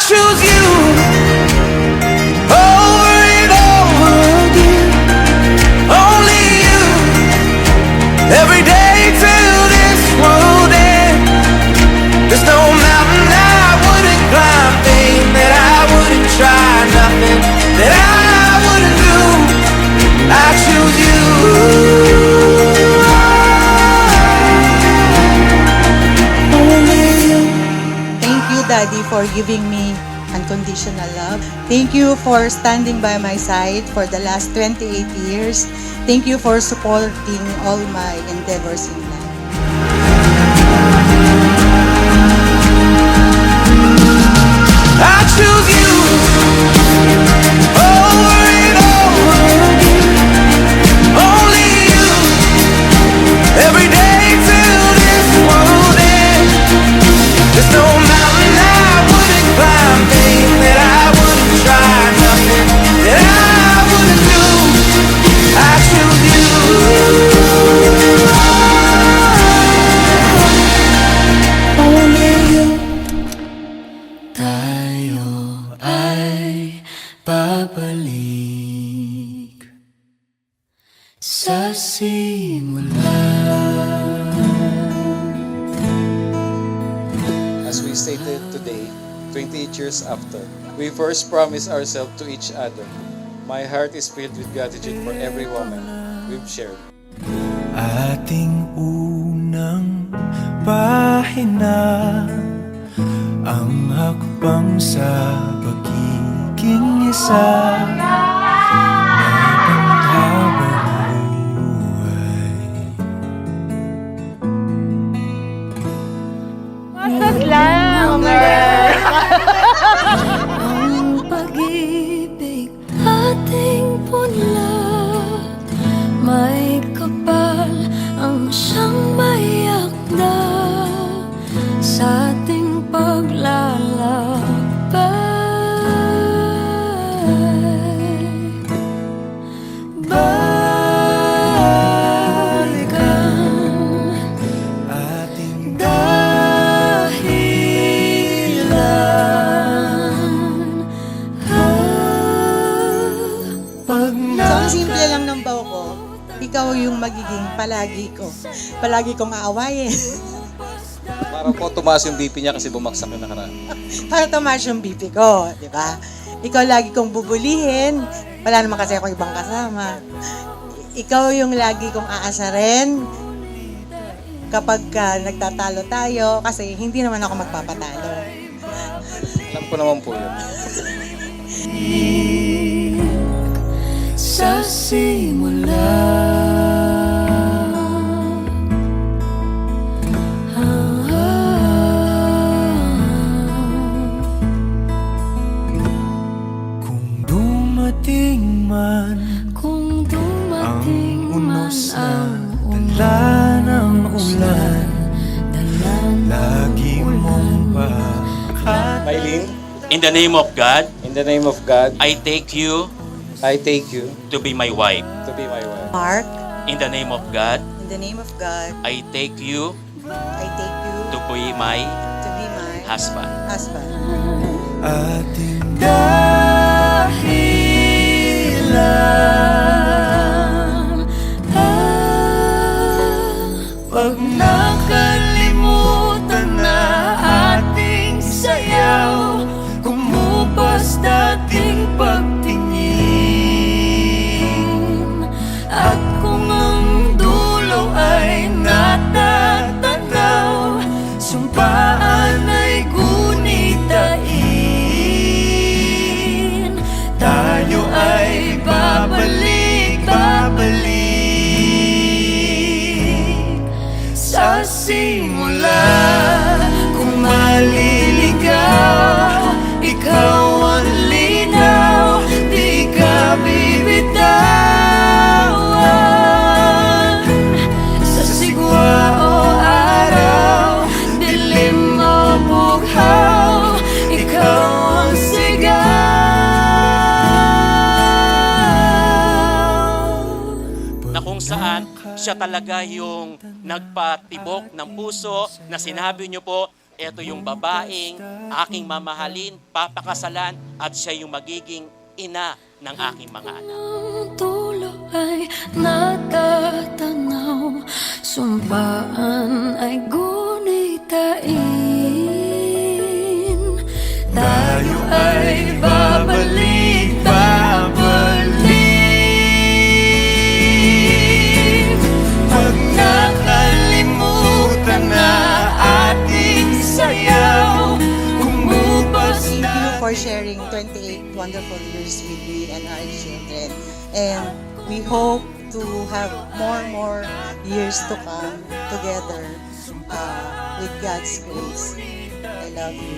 choose you over and over again. Only you. Every day till this world ends. There's no mountain I wouldn't climb, thing that I wouldn't try, nothing that I wouldn't do. I choose you. Thank you, Daddy, for giving me unconditional love. Thank you for standing by my side for the last 28 years. Thank you for supporting all my endeavors in life. I choose you over and over again. Only you. Every day till this world ends. There's no mountain I wouldn't climb, thing that I wouldn't try, nothing that I wouldn't do. I choose you. Only you. Tayo ay babalik sa simula. As we stated today, 28 years after, we first promised ourselves to each other. My heart is filled with gratitude for every moment we've shared. Ating unang pahina, ang hakbang sa pagiging isa, habang buhay. Ang pag-ibig ating punla, may kapal ang siyang mayakda sa ating paglalakbay. Balikan ating dahilan. Pag So, ang simple lang ng baw ko, ikaw yung magiging palagi ko. Palagi kong aawayin. Para po tumaas yung BP niya kasi bumagsak yung nakaraan. Para tumaas yung BP ko, di ba? Ikaw lagi kong bubulihin. Wala naman kasi ako ibang kasama. Ikaw yung lagi kong aasarin kapag nagtatalo tayo kasi hindi naman ako magpapatalo. Alam ko naman po yun. sa simula. Kung dumating man ang unos na dala ng ulan, lagi mong Mylene, In the name of God, in the name of God, I take you I take you to be my wife. to be my wife. Mark, In the name of God, in the name of God, I take you I take you to be my to be my husband. husband. ating dahilan. Pag nakalimutan na ating sayaw, kumupas dating pagtingin. At kung ang dulo ay natatanaw, sumpaan ay gunitain. Tayo ay babalik sa simula. Kung maliligaw, ikaw ang linaw, di ka bibitawan. Sa sigwa o araw, dilim o bughaw, ikaw ang sigaw. Na kung saan siya talaga yung nagpatibok ng puso na sinabi niyo po, Ito yung babaeng aking mamahalin, papakasalan, at siya yung magiging ina ng aking mga anak. Ang tulo ay natatanaw, sumpaan ay gunitain. Tayo ay babalik, babalik. Pag nakalimutan na ating sayaw, kumupas Thank na. you for sharing 28 wonderful years with me and our children. And we hope to have more years to come together with God's grace. I love you.